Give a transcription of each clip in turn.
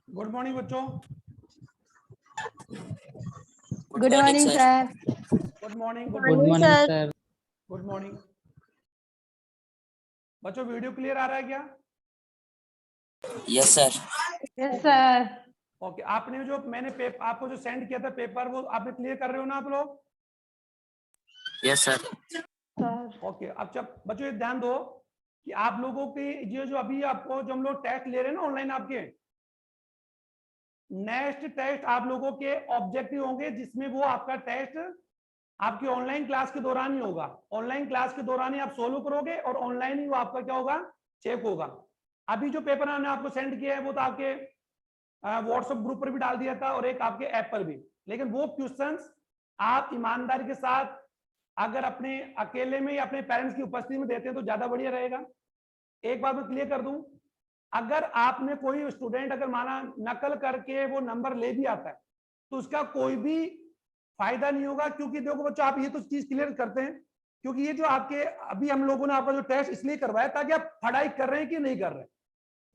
Good morning बच्चों। Good morning sir. Good morning. Good morning sir. Good morning बच्चों, video clear आ रहा है क्या? Yes sir. Yes sir. Okay, आपने जो मैंने आपको जो सेंड किया था पेपर, वो आपने क्लियर कर रहे हो ना आप लोग? Yes sir. ओके, अब जब बच्चों ये ध्यान दो कि आप लोगों के ये जो अभी आपको जो हम लोग टेस्ट ले रहे हैं ना ऑनलाइन, आपके नेक्स्ट टेस्ट आप लोगों के ऑब्जेक्टिव होंगे, जिसमें वो आपका टेस्ट आपकी ऑनलाइन क्लास के दौरान ही होगा। ऑनलाइन क्लास के दौरान ही आप सोल्व करोगे और ऑनलाइन ही वो आपका क्या होगा, चेक होगा। अभी जो पेपर मैंने आपको सेंड किया है वो तो आपके व्हाट्सएप ग्रुप पर भी डाल दिया था और एक आपके ऐप पर भी, लेकिन वो क्वेश्चंस आप ईमानदारी के साथ अगर अपने अकेले में या अपने पेरेंट्स की उपस्थिति में देते हैं तो ज्यादा बढ़िया रहेगा। एक बात मैं क्लियर कर दूं, अगर आपने कोई स्टूडेंट अगर माना नकल करके वो नंबर ले भी आता है तो उसका कोई भी फायदा नहीं होगा, क्योंकि देखो बच्चों, आप ये तो चीज क्लियर करते हैं, क्योंकि ये जो आपके अभी हम लोगों ने आपका जो टेस्ट इसलिए करवाया ताकि आप पढ़ाई कर रहे हैं कि नहीं कर रहे हैं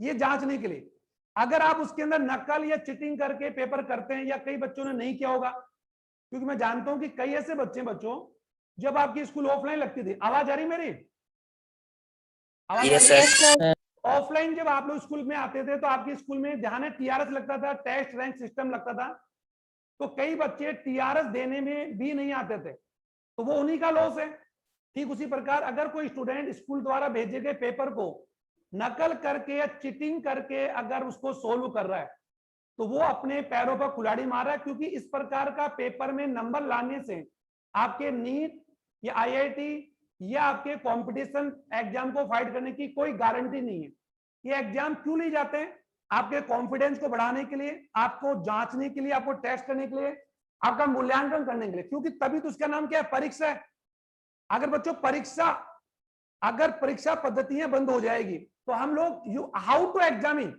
ये जांचने के लिए। अगर आप उसके अंदर नकल या चिटिंग करके पेपर करते हैं, या कई बच्चों ने नहीं किया होगा, क्योंकि मैं जानता हूं कि कई ऐसे बच्चों जब आपकी स्कूल ऑफलाइन लगती थी, आवाज आ रही मेरी? आवाज? ऑफलाइन जब आप लोग स्कूल में आते थे तो आपके स्कूल में ध्यान है टीआरएस लगता था, टेस्ट रैंक सिस्टम लगता था, तो कई बच्चे टीआरएस देने में भी नहीं आते थे, तो वो उन्हीं का लॉस है। ठीक उसी प्रकार अगर कोई स्टूडेंट स्कूल द्वारा भेजे गए पेपर को नकल करके या चिटिंग करके अगर उसको सोल्व कर रहा है तो वो अपने पैरों पर कुल्हाड़ी मार रहा है, क्योंकि इस प्रकार का पेपर में नंबर लाने से आपके नीट या आईआईटी या आपके कंपटीशन एग्जाम को फाइट करने की कोई गारंटी नहीं है। ये एग्जाम क्यों लिए जाते हैं? आपके कॉन्फिडेंस को बढ़ाने के लिए, आपको जांचने के लिए, आपको टेस्ट करने के लिए, आपका मूल्यांकन करने के लिए, क्योंकि तभी तो उसका नाम क्या है, परीक्षा है। अगर बच्चों अगर परीक्षा पद्धतियां बंद हो जाएगी तो हम लोग how to examine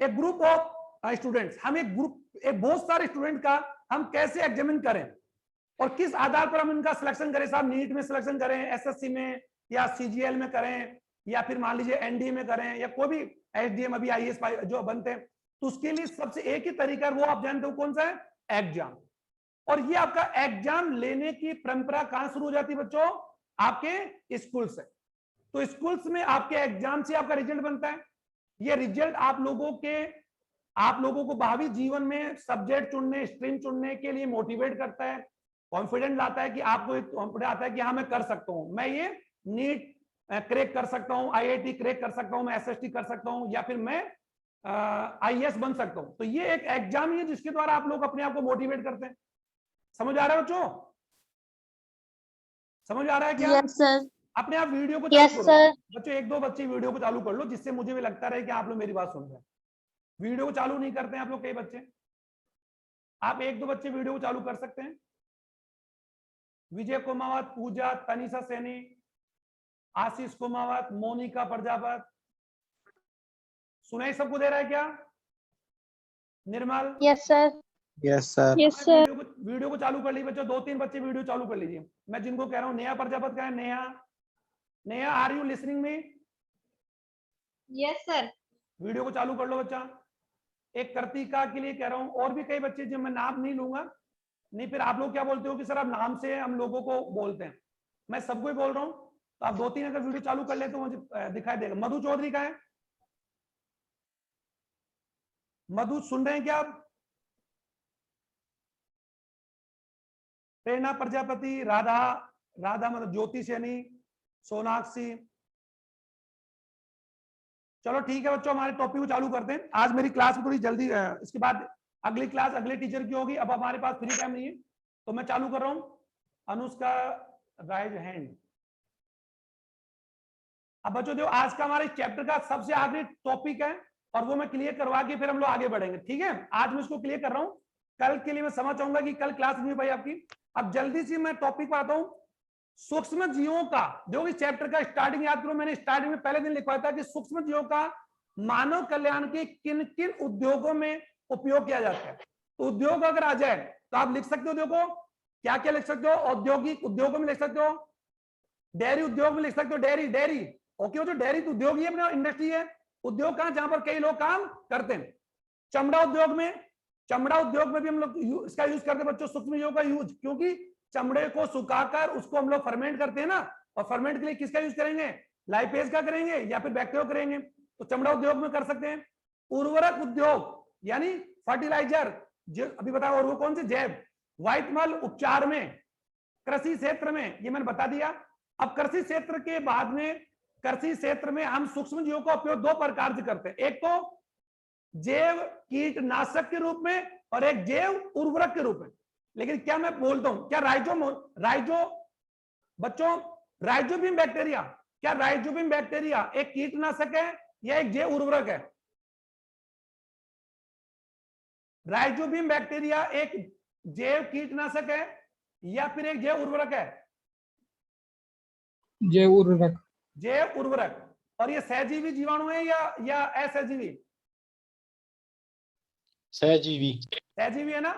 a group of students, हम एक बहुत सारे स्टूडेंट का हम कैसे एग्जामिन करें और किस आधार पर हम इनका सिलेक्शन करें? साहब नीट में सिलेक्शन करें, एसएससी में या सीजीएल में करें, या फिर मान लीजिए एनडीए में करें, या कोई भी एसडीएम अभी आईएएस जो बनते हैं, तो उसके लिए सबसे एक ही तरीका है, वो आप जानते हो कौन सा है? एग्जाम। और ये आपका एग्जाम लेने की परंपरा कहां शुरू हो जाती है बच्चों? आपके स्कूल से। तो स्कूल्स में आपके एग्जाम से आपका रिजल्ट बनता है। ये रिजल्ट आप लोगों को भावी जीवन में सब्जेक्ट चुनने, स्ट्रीम चुनने के लिए मोटिवेट करता है, कॉन्फिडेंट लाता है कि आपको एक कॉन्फिडेंस आता है कि हाँ मैं कर सकता हूं, मैं ये नीट क्रेक कर सकता हूं, आईआईटी क्रेक कर सकता हूं, मैं एसएसटी कर सकता हूं, या फिर मैं आईएएस बन सकता हूं। तो ये एक एग्जाम ही है जिसके द्वारा आप लोग अपने आप को मोटिवेट करते हैं। समझ आ रहा है बच्चों? समझ आ रहा है क्या? Yes sir. अपने आप वीडियो को चालू करो बच्चों, एक दो बच्चे वीडियो को चालू कर लो, जिससे मुझे भी लगता रहे कि आप लोग मेरी बात सुन रहे हैं। वीडियो को चालू नहीं करते हैं आप लोग, कई बच्चे। आप एक दो बच्चे वीडियो को चालू कर सकते हैं। विजय कुमावत, पूजा, तनिषा सैनी, आशीष कुमावत, मोनिका प्रजापत, सुनाई सबको दे रहा है क्या? Nirmal? Yes sir. Yes sir. Yes sir. Video को चालू कर लीजिए बच्चों, दो तीन बच्चे वीडियो चालू कर लीजिए। मैं जिनको कह रहा हूँ, नेहा प्रजापत का है, नेहा आर यू लिसनिंग में? Yes sir. वीडियो को चालू कर लो बच्चा। एक कृतिका के लिए कह रहा हूँ, और भी कई बच्चे जो मैं नाम नहीं लूंगा, नहीं फिर आप लोग क्या बोलते हो कि सर आप नाम से हम लोगों को बोलते हैं, मैं सबको ही बोल रहा हूँ। तो आप दो तीन अगर वीडियो चालू कर ले तो मुझे दिखाई देगा। मधु चौधरी का है? मधु सुन रहे हैं क्या आप? प्रेरणा प्रजापति, राधा मतलब ज्योति सैनी, सोनाक्षी। चलो ठीक है बच्चों, हमारे टॉपिक को चालू करते हैं। आज मेरी क्लास में थोड़ी जल्दी, इसके बाद अगली क्लास अगले टीचर की होगी। अब हमारे पास फ्री टाइम नहीं है तो मैं चालू कर रहा हूं। Anushka rise hand. अब बच्चों जो आज का हमारे चैप्टर का सबसे आखिरी टॉपिक है, और वो मैं क्लियर करवा के फिर हम लोग आगे बढ़ेंगे, ठीक है? आज मैं इसको क्लियर कर रहा हूं, कल के लिए मैं समझ चाहूंगा कि कल क्लास नहीं भाई आपकी। अब जल्दी से मैं टॉपिक पर आता हूं। सूक्ष्म जीवों का, जो इस चैप्टर का स्टार्टिंग याद करो, मैंने स्टार्टिंग में पहले दिन लिखवाया था कि सूक्ष्म जीवों का मानव कल्याण के किन किन उद्योगों में उपयोग किया जाता है। तो उद्योग अगर आ जाए तो आप लिख सकते हो, देखो क्या क्या लिख सकते हो। औद्योगिक उद्योगों में लिख सकते हो, डेयरी उद्योग में लिख सकते हो, डेयरी ओके, जो डेयरी उद्योग ही अपना इंडस्ट्री है, उद्योग कहां जहां पर कई लोग काम करते हैं। चमड़ा उद्योग में भी हम लोग इसका यूज करते हैं बच्चों, सूक्ष्म जीवों का यूज, क्योंकि चमड़े को सुखाकर उसको हम लोग फर्मेंट करते हैं ना, और फर्मेंट के लिए किसका यूज करेंगे, लाइपेज का करेंगे या फिर बैक्टीरिया करेंगे, तो चमड़ा उद्योग में कर सकते हैं। उर्वरक उद्योग यानी फर्टिलाइजर, जो अभी बताया, और वो कौन से, जैव। व्हाइट मल उपचार में, कृषि क्षेत्र में, ये मैंने बता दिया। अब कृषि क्षेत्र के बाद में, कृषि क्षेत्र में हम सूक्ष्म जीवों का उपयोग दो प्रकार से करते हैं, एक तो जैव कीटनाशक के रूप में और एक जैव उर्वरक के रूप में। लेकिन क्या मैं बोलता हूं, क्या राइजोबियम बैक्टीरिया, क्या राइजोबियम बैक्टीरिया एक कीटनाशक है या एक जैव उर्वरक है? राइजोबियम बैक्टीरिया एक जैव कीटनाशक है या फिर एक जैव उर्वरक है? जैव उर्वरक। जैव उर्वरक। और ये सहजीवी जीवाणु है या असहजीवी? सहजीवी। सहजीवी है ना?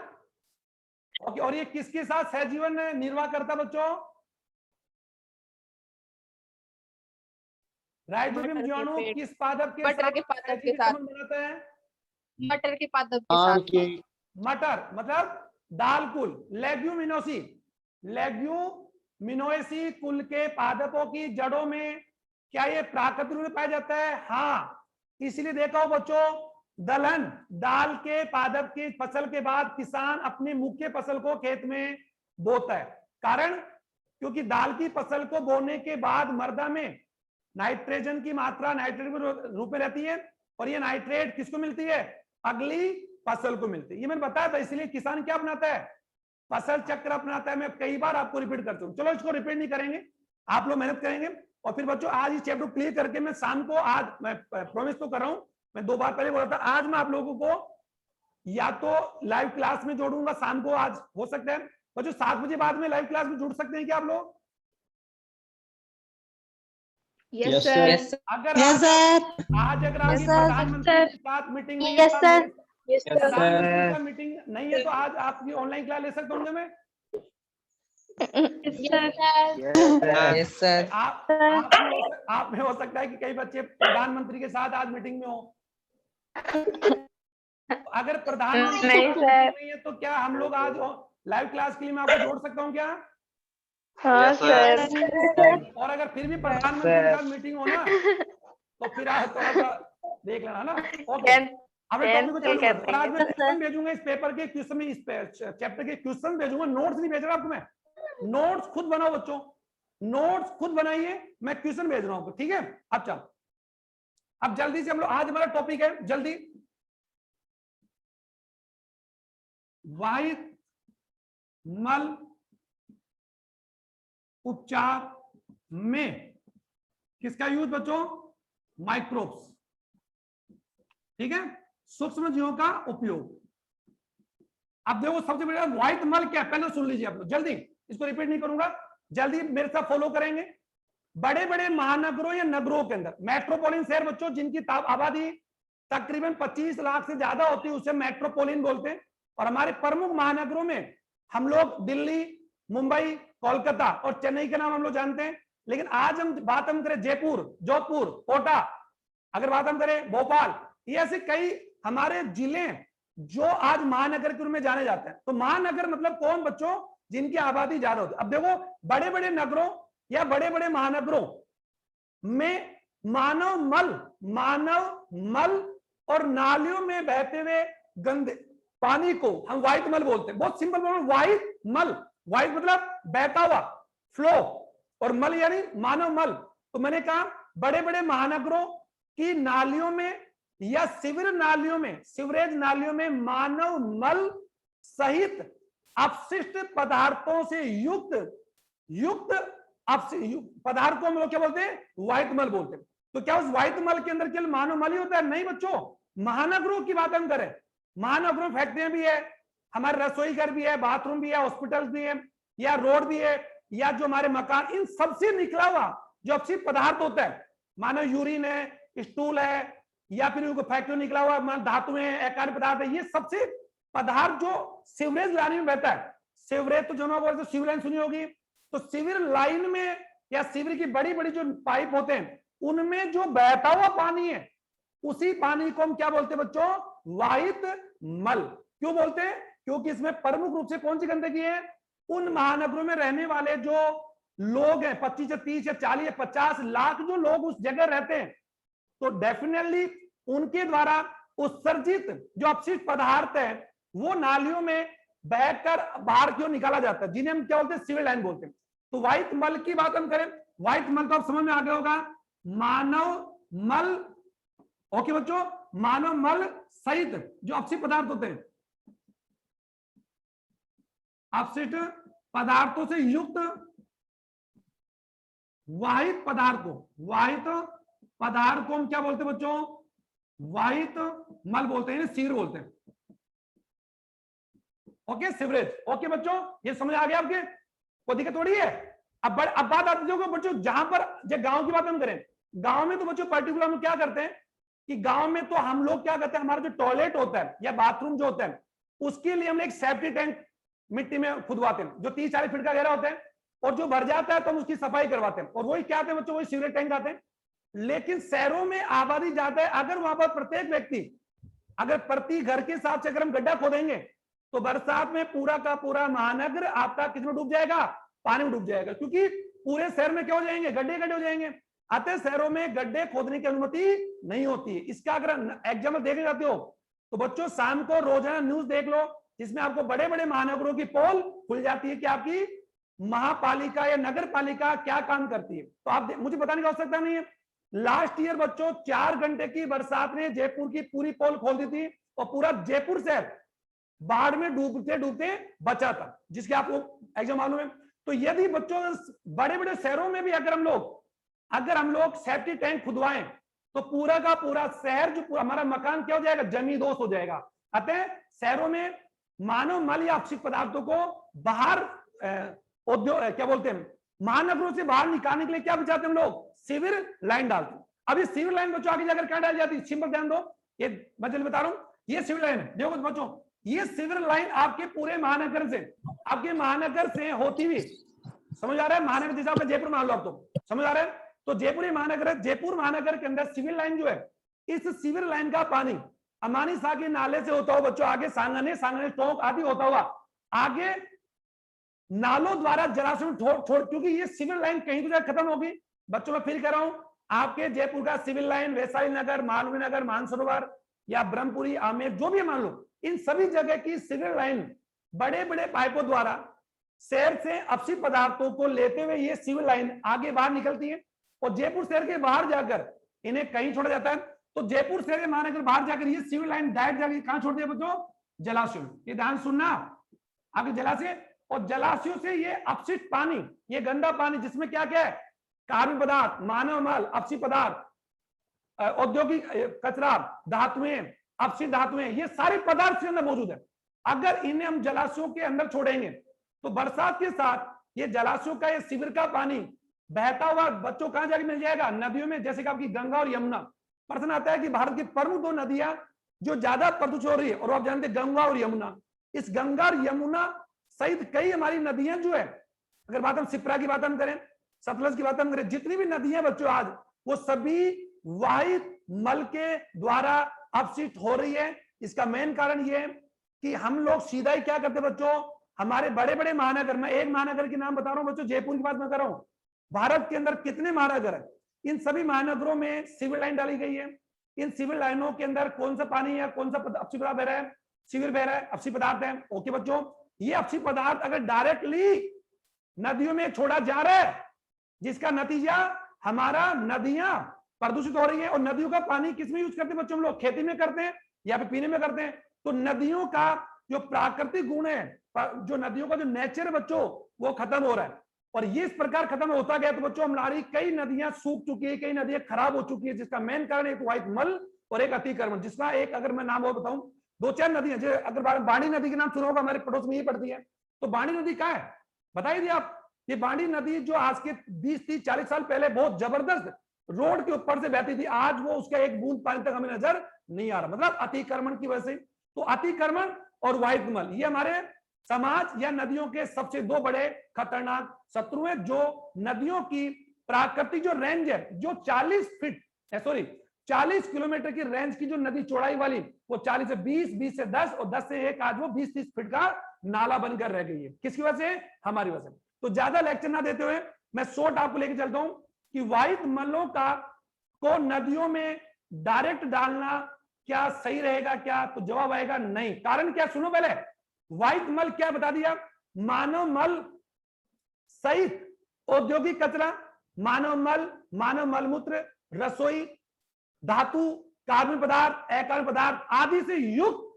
ओके, और ये किसके साथ सहजीवन निर्वाह करता बच्चों? राइजोबियम जीवाणु किस पादप के मटर साथ के पादप के सहजीवी साथ। संबंध बनाता है? मटर के पादप के साथ। मटर मतलब दाल कुल, लेग्यूमिनोसी, लेग्यूमिनोएसी कुल के पादपों की जड़ों में क्या ये प्राकृतिक रूप में पाया जाता है? हाँ, इसलिए देखा हो बच्चों, दलहन, दाल के पादप की फसल के बाद किसान अपनी मुख्य फसल को खेत में बोता है। कारण, क्योंकि दाल की फसल को बोने के बाद मृदा में नाइट्रोजन की मात्रा नाइट्रेट के रूप में रहती है, और ये नाइट्रेट किसको मिलती है? अगली फसल को मिलती है। ये मैंने बताया था, इसलिए किसान क्या अपनाता है? फसल चक्र अपनाता है। मैं कई बार आपको रिपीट करता हूँ, चलो इसको रिपीट नहीं करेंगे, आप लोग मेहनत करेंगे। और फिर बच्चों आज ये चैप्टर क्लियर करके मैं शाम को, आज मैं प्रॉमिस तो कर रहा हूं, मैं 2 बार पहले बोला था, आज मैं आप लोगों को या तो लाइव क्लास में जोड़ूंगा शाम को, आज हो सकता है बच्चों 7 बजे बाद में लाइव क्लास में जुड़ सकते हैं क्या आप लोग? Yes sir. अगर आज अगर आपकी प्रधानमंत्री के साथ मीटिंग नहीं है, प्रधानमंत्री का मीटिंग नहीं है, तो आज आपकी ऑनलाइन क्लास ले सकता हूँ मैं? Yes sir. आप में हो सकता है कि कई बच्चे प्रधानमंत्री के साथ आज मीटिंग में हो। अगर प्रधानमंत्री नहीं है तो क्या हम लोग आज लाइव क्लास के लिए मैं आपको जोड़ सकता हूँ क्या? हाँ सर। और अगर फिर भी प्रधानमंत्री के साथ मीटिंग हो ना, तो फिर आप थोड़ा सा देख लेना ना। ओके, अब टॉपिक को चालू करते हैं। आज मैं क्वेश्चन भेजूंगा इस पेपर के, क्वेश्चन में, इस चैप्टर के क्वेश्चन भेजूंगा, नोट्स नहीं भेज रहा आपको मैं। नोट्स खुद बनाओ बच्चों, नोट्स खुद बनाइए, मैं क्वेश्चन भेज रहा हूं, ठीक है? अब चल, अब जल्दी से हम लोग, आज हमारा टॉपिक है जल्दी, व्हाइट मल उपचार में किसका यूज बच्चों? माइक्रोब्स, ठीक है, सूक्ष्म जीवों का उपयोग। अब देखो सबसे बड़ा व्हाइट मल क्या, पहले सुन लीजिए आप लोग जल्दी, इसको रिपीट नहीं करूंगा, जल्दी मेरे साथ फॉलो करेंगे। बड़े बड़े महानगरों या नगरों के अंदर, मेट्रोपोलियन शहर बच्चों जिनकी आबादी तकरीबन 25 लाख से ज्यादा होती है, उसे मेट्रोपोलियन बोलते हैं। और हमारे प्रमुख महानगरों में हम लोग दिल्ली, मुंबई, कोलकाता और चेन्नई के नाम हम लोग जानते हैं। लेकिन आज हम बात करें जयपुर, जोधपुर, कोटा, अगर बात हम करें भोपाल, ये ऐसे कई हमारे जिले जो आज महानगर के रूप में जाने जाते हैं। तो महानगर मतलब कौन बच्चों? जिनकी आबादी ज्यादा होती है। अब देखो बड़े बड़े नगरों या बड़े बड़े महानगरों में मानव मल और नालियों में बहते हुए गंदे पानी को हम व्हाइट मल बोलते हैं। बहुत सिंपल बोलो, व्हाइट मल, व्हाइट मतलब बहता हुआ, फ्लो, और मल यानी मानव मल। तो मैंने कहा बड़े बड़े महानगरों की नालियों में या सीवरेज नालियों में मानव मल सहित अपशिष्ट पदार्थों से युक्त पदार्थ को हम लोग क्या बोलते हैं? व्हाइट मल बोलते हैं। तो क्या उस व्हाइट मल के अंदर केवल मानव मल ही होता है? नहीं बच्चों, महानगरों की बात हम करें, महानगरों में फैक्ट्रियां भी है, हमारे रसोई घर भी है, बाथरूम भी है, हॉस्पिटल भी है, या रोड भी है, या जो हमारे मकान, इन सबसे निकला हुआ जो अपशिष्ट पदार्थ होता है, मानो यूरिन है, स्टूल है, या फिर फैक्ट्री निकला हुआ धातु है, अकार्य पदार्थ है, ये सबसे पदार्थ जो सीवरेज लाइन में बहता है। सीवरेज तो जो सीवर लाइन सुनी होगी, तो सीवर लाइन में या सीवर की बड़ी बड़ी जो पाइप होते हैं, उनमें जो बहता हुआ पानी है, उसी पानी को हम क्या बोलते हैं बच्चों? वाहित मल। क्यों बोलते हैं? क्योंकि इसमें प्रमुख रूप से कौन सी गंदगी है? उन महानगरों में रहने वाले जो लोग हैं, 25 या 30 या 40 या 50 लाख जो लोग उस जगह रहते हैं, तो डेफिनेटली उनके द्वारा उत्सर्जित जो अपशिष्ट पदार्थ है वो नालियों में बहकर बाहर क्यों निकाला जाता है, जिन्हें हम क्या बोलते हैं? सीवर लाइन बोलते हैं। तो वाहित मल की बात हम करें, वाहित मल तो आप समझ में आ गया होगा, मानव मल। ओके बच्चों, मानव मल सहित जो अपशिष्ट पदार्थ होते हैं, अपशिष्ट पदार्थों से युक्त वाहित पदार्थ को हम क्या बोलते हैं बच्चों? वाहित मल बोलते हैं, सीवर बोलते हैं। Okay, sewerage. ओके बच्चों, ये समझ आ गया आपके? कोई दिक्कत थोड़ी है। अब बात आती है बच्चों, जहां पर गांव की बात हम करें, गांव में तो बच्चों पर्टिकुलर हम क्या करते हैं कि गांव में तो हम लोग क्या करते हैं, हमारा जो टॉयलेट होता है या बाथरूम जो होता है, उसके लिए हम एक सेफ्टी टैंक मिट्टी में खुदवाते हैं, जो 30-40 फीट का गहरा होता है, और जो भर जाता है तो हम उसकी सफाई करवाते हैं, और वही क्या आते हैं बच्चों? वही सीवरेज टैंक आते हैं। लेकिन शहरों में आबादी ज्यादा है, अगर वहां पर प्रत्येक व्यक्ति अगर प्रति घर के हिसाब से अगर हम गड्ढा खोदेंगे तो बरसात में पूरा का पूरा महानगर आपका किसमें डूब जाएगा? पानी में डूब जाएगा, क्योंकि पूरे शहर में क्या हो जाएंगे? गड्ढे गड्ढे हो जाएंगे। अतः शहरों में गड्ढे खोदने की अनुमति नहीं होती है। इसका अगर एग्जाम्पल देखे जाते हो तो बच्चों शाम को रोजाना न्यूज देख लो, जिसमें आपको बड़े बड़े महानगरों की पोल खुल जाती है कि आपकी महापालिका या नगर पालिका क्या काम करती है। तो आप मुझे बताने की आवश्यकता नहीं है। लास्ट ईयर बच्चों 4 घंटे की बरसात ने जयपुर की पूरी पोल खोल दी थी, और पूरा जयपुर शहर बाढ़ में डूबते डूबते बचा था, जिसके आपको एग्जाम मालूम है। तो यदि बच्चों बड़े बड़े शहरों में भी अगर हम लोग सेफ्टी टैंक खुदवाएं तो पूरा का पूरा शहर, जो पूरा हमारा मकान क्या हो जाएगा? जमींदोज हो जाएगा। अतः शहरों में मानव मल या अपशिष्ट पदार्थों को बाहर उद्योग क्या बोलते हैं, महानगरों से बाहर निकालने के लिए क्या बचाते हैं हम लोग? सीवर लाइन डालते हैं। अब ये सीवर लाइन बच्चों आगे जाकर क्या डाल जाती है? सिंपल ध्यान दो, ये मैं चलिए बता रहा हूं, ये सीवर लाइन है। देखो बच्चों, ये सीवर लाइन आपके पूरे महानगर से, आपके महानगर से होती हुई, समझ आ रहा है? महानगर जैसे आपका जयपुर मान लो आप, तो समझ आ रहा है? तो जयपुर महानगर है, जयपुर महानगर के अंदर सीवर लाइन जो है, इस सीवर लाइन का पानी अमानी शाह के नाले से होता हुआ बच्चों आगे सांगने टोंक आदि होता हुआ आगे नालों द्वारा जलाशय में छोड़, क्योंकि ये सिविल लाइन कहीं तो जाकर खत्म होगी। बच्चों मैं फिर कह रहा हूं, आपके जयपुर का सिविल लाइन वैशाली नगर, मालवीय नगर, मानसरोवर या ब्रह्मपुरी, आमेर, जो भी मान लो, इन सभी जगह की सिविल लाइन बड़े बड़े पाइपों द्वारा शहर से अपशिष्ट पदार्थों को लेते हुए ये सिविल लाइन आगे बाहर निकलती है, और जयपुर शहर के बाहर जाकर इन्हें कहीं छोड़ा जाता है। तो जयपुर शहर के महानगर बाहर जाकर ये सिविल लाइन डायरेक्ट जाकर कहां छोड़ दिया बच्चों? जलाशय में। ये ध्यान सुनना, आगे जलाशय, और जलाशयों से ये अपशिष्ट पानी, ये गंदा पानी जिसमें क्या क्या है? कार्बन पदार्थ, मानव मल, अपशिष्ट पदार्थ, औद्योगिक कचरा, धातुएं, अपशिष्ट धातुएं, ये सारे पदार्थ के अंदर मौजूद है। अगर इन्हें हम जलाशयों के अंदर छोड़ेंगे तो बरसात के साथ ये जलाशयों का, ये शिविर का पानी बहता हुआ बच्चों कहां जाके मिल जाएगा? नदियों में। जैसे कि आपकी गंगा और यमुना। प्रश्न आता है कि भारत की प्रमुख 2 नदियां जो ज्यादा प्रदूषित हो रही है, और आप जानते हैं गंगा और यमुना। इस गंगा और यमुना सहित कई हमारी नदियां जो है, अगर बात हम शिप्रा की बात हम करें, सतलज की बात हम करें, जितनी भी नदियां बच्चों आज, वो सभी वाहित मल के द्वारा अपशिष्ट हो रही है। इसका मेन कारण ये है कि हम लोग सीधा ही क्या करते बच्चों, हमारे बड़े बड़े महानगर में, एक महानगर के नाम बता रहा हूं बच्चों, जयपुर की बात मैं कर रहा हूं, भारत के अंदर कितने महानगर है, इन सभी महानगरों में सिविल लाइन डाली गई है। इन सिविल लाइनों के अंदर कौन सा पानी है, कौन सा अपशिष्ट पदार्थ बह रहा है? सिविल बह रहा है, अपशिष्ट पदार्थ है। ओके बच्चों, ये अपशिष्ट पदार्थ अगर डायरेक्टली नदियों में छोड़ा जा रहा है, जिसका नतीजा हमारा नदियां प्रदूषित हो रही है। और नदियों का पानी किसमें यूज करते हैं बच्चों? हम लोग खेती में करते हैं या फिर पीने में करते हैं। तो नदियों का जो प्राकृतिक गुण है, जो नदियों का जो नेचर है बच्चों, वो खत्म हो रहा है। और ये इस प्रकार खत्म होता गया तो बच्चों हमारी कई नदियां सूख चुकी है, कई नदियां खराब हो चुकी है, जिसका मेन कारण एक वाहित मल और एक अतिक्रमण। जिसका एक अगर मैं नाम और बताऊं, 2-4 नदियां, अगर बाणी नदी के नाम सुना होगा, हमारे पड़ोस में ही पड़ती है। तो बाणी नदी कहाँ है बताइए दी आप? ये बाणी नदी जो आज के 20-30-40 साल पहले बहुत जबरदस्त रोड के ऊपर से बहती थी, आज वो उसका एक बूंद पानी तक हमें नजर नहीं आ रहा, मतलब अतिक्रमण की वजह से। तो अतिक्रमण और वाहित मल ये हमारे समाज या नदियों के सबसे 2 बड़े खतरनाक शत्रु हैं, जो नदियों की प्राकृतिक जो रेंज है, जो 40 फीट 40 किलोमीटर की रेंज की जो नदी चौड़ाई वाली, वो 40 से 20, 20 से 10 और 10 से 1 आज वो 20-30 फीट का नाला बनकर रह गई है। किसकी वजह से? हमारी वजह से। तो ज्यादा लेक्चर ना देते हुए मैं शॉर्ट आपको लेके चलता हूं कि व्हाइट मलों को नदियों में डायरेक्ट डालना क्या सही रहेगा क्या? तो जवाब आएगा नहीं। कारण क्या? सुनो पहले। व्हाइट मल क्या बता दिया? मानव मल सहित औद्योगिक कचरा, मानव मलमूत्र, रसोई, धातु, कार्बन पदार्थ, अकार्बन पदार्थ आदि से युक्त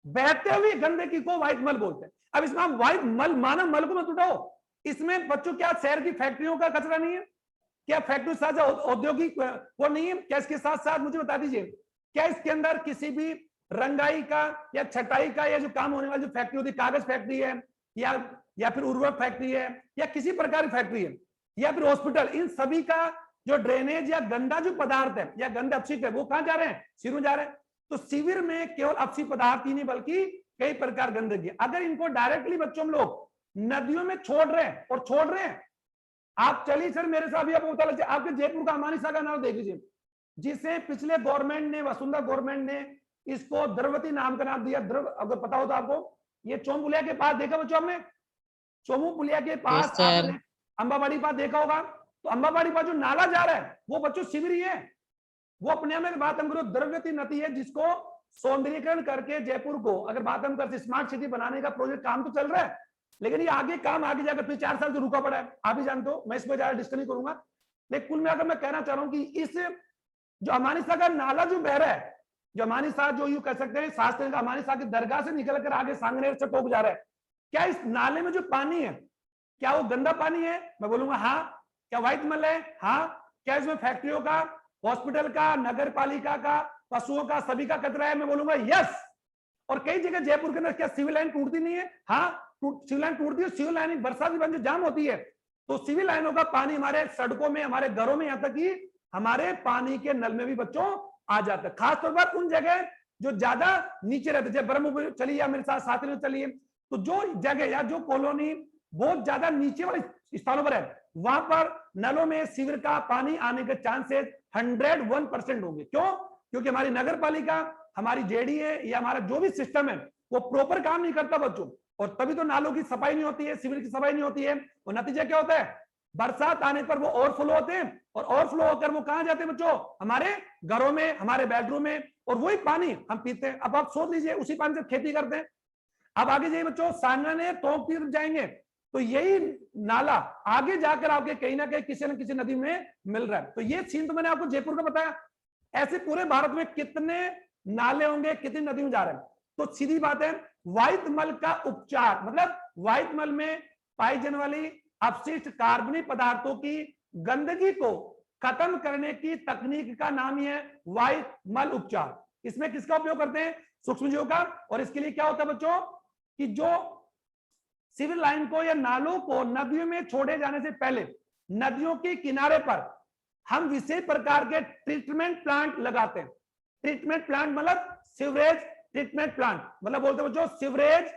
बहते हुए गंदगी को व्हाइट मल बोलते हैं। अब इसमें आप व्हाइट मल, मानव मल को मत उठाओ। इसमें बच्चों क्या शहर की फैक्ट्रियों का कचरा नहीं है क्या? फैक्ट्री साथ औद्योगिक वो नहीं है क्या? इसके साथ साथ मुझे बता दीजिए, क्या इसके अंदर किसी भी रंगाई का या छटाई का या जो काम होने वाली जो फैक्ट्री होती है, कागज फैक्ट्री है या फिर उर्वरक फैक्ट्री है या किसी प्रकार की फैक्ट्री है या फिर हॉस्पिटल, इन सभी का जो ड्रेनेज या गंदा जो पदार्थ है या गंदे अपशिष्ट है वो कहां जा रहे हैं? शिविर में जा रहे हैं। तो शिविर में केवल अपशिष्ट पदार्थ ही नहीं बल्कि कई प्रकार गंदगी। अगर इनको डायरेक्टली बच्चों हम लोग नदियों में छोड़ रहे हैं, आप चलिए सर मेरे साथ भी आपको पता लग जाए। आपके जयपुर का अमानी सागर नाम देख लीजिए, जिसे पिछले गवर्नमेंट ने, वसुंधरा गवर्नमेंट ने इसको द्रवती नाम का नाम दिया। द्रव, अगर पता हो तो आपको, ये चोम पुलिया के पास देखा बच्चों हमने, चोमू पुलिया के पास आपने अंबाबाड़ी पास देखा होगा। तो अंबाबाड़ी पास जो नाला जा रहा है वो बच्चों शिविर ही है। वो अपने में बात हम करो द्रव्यवती नदी है, जिसको सौंदर्यीकरण करके जयपुर को अगर बात हम करते स्मार्ट सिटी बनाने का प्रोजेक्ट काम तो चल रहा है, लेकिन ये आगे काम आगे जाकर फिर 4 साल से रुका पड़ा है। आप भी जानते हो, मैं इस पर ज्यादा डिस्कस नहीं करूंगा। लेकिन कुल मिलाकर मैं कहना चाह रहा हूं कि इस जो अमानी सागर का नाला जो बह रहा है, जो अमानी सागर जो यूं कह सकते हैं शास्त्री का अमानी सागर की दरगाह से निकलकर आगे सांगनेर से टोक जा रहा है, क्या इस नाले में जो पानी है क्या वो गंदा पानी है? मैं बोलूंगा हाँ। क्या व्हाइट मल है? हाँ। क्या इसमें फैक्ट्रियों का, हॉस्पिटल का, नगर पालिका का, पशुओं का, सभी का कचरा है? मैं बोलूंगा यस। और कई जगह जयपुर के अंदर क्या सिविल लाइन टूटती नहीं है? हाँ, सिविल लाइन टूटती है। सिविल लाइन बरसात की जो जाम होती है तो सिविल लाइनों का पानी हमारे सड़कों में, हमारे घरों में, यहाँ तक कि हमारे पानी के नल में भी बच्चों आ जाता है। खासतौर पर उन जगह जो ज्यादा नीचे रहते, जैसे ब्रह्मपुर चलिए या मेरे साथ साथी में चलिए, तो जो जगह या जो कॉलोनी बहुत ज्यादा नीचे वाले स्थानों पर है, वहां पर नलों में सीवर का पानी आने के चांसेस 101% होंगे। क्यों? क्योंकि हमारी नगर पालिका, हमारी जेडीए या हमारा जो भी सिस्टम है वो प्रॉपर काम नहीं करता बच्चों, और तभी तो नालों की सफाई नहीं होती है, सीवर की सफाई नहीं होती है। और नतीजा क्या होता है? बरसात आने पर वो ओवरफ्लो होते हैं, और ओवरफ्लो होकर वो कहां जाते हैं बच्चों? हमारे घरों में, हमारे बेडरूम में, और वही पानी हम पीते हैं। अब आप सोच लीजिए, उसी पानी से खेती करते हैं। अब आगे जाइए बच्चों, सांगनेर टोंक तीर्थ जाएंगे तो यही नाला आगे जाकर आपके कहीं ना कहीं किसी न किसी नदी में मिल रहा है। तो ये सीन तो मैंने आपको जयपुर का बताया। ऐसे पूरे भारत में कितने नाले होंगे, कितनी नदी में जा रहे हैं? तो सीधी बात है, व्हाइट मल का उपचार मतलब व्हाइट मल में पाई जाने वाली अपशिष्ट कार्बनिक पदार्थों की गंदगी को खत्म करने की तकनीक का नाम ही है व्हाइट मल उपचार। इसमें किसका उपयोग करते हैं? सूक्ष्मजीवों का। और इसके लिए क्या होता है बच्चों कि जो सिविल लाइन को या नालों को नदियों में छोड़े जाने से पहले नदियों के किनारे पर हम विशेष प्रकार के ट्रीटमेंट प्लांट लगाते हैं। ट्रीटमेंट प्लांट मतलब सीवरेज ट्रीटमेंट प्लांट, मतलब बोलते बच्चों सीवरेज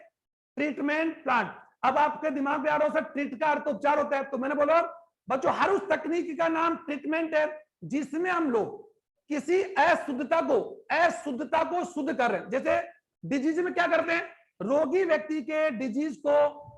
ट्रीटमेंट प्लांट। अब आपके दिमाग में आ रहा हो सर ट्रीट का अर्थ उपचार होता है, तो मैंने बोला बच्चों हर उस तकनीक का नाम ट्रीटमेंट है जिसमें हम लोग किसी अशुद्धता को शुद्ध कर रहे हैं। जैसे डिजीज में क्या करते हैं? रोगी व्यक्ति के डिजीज को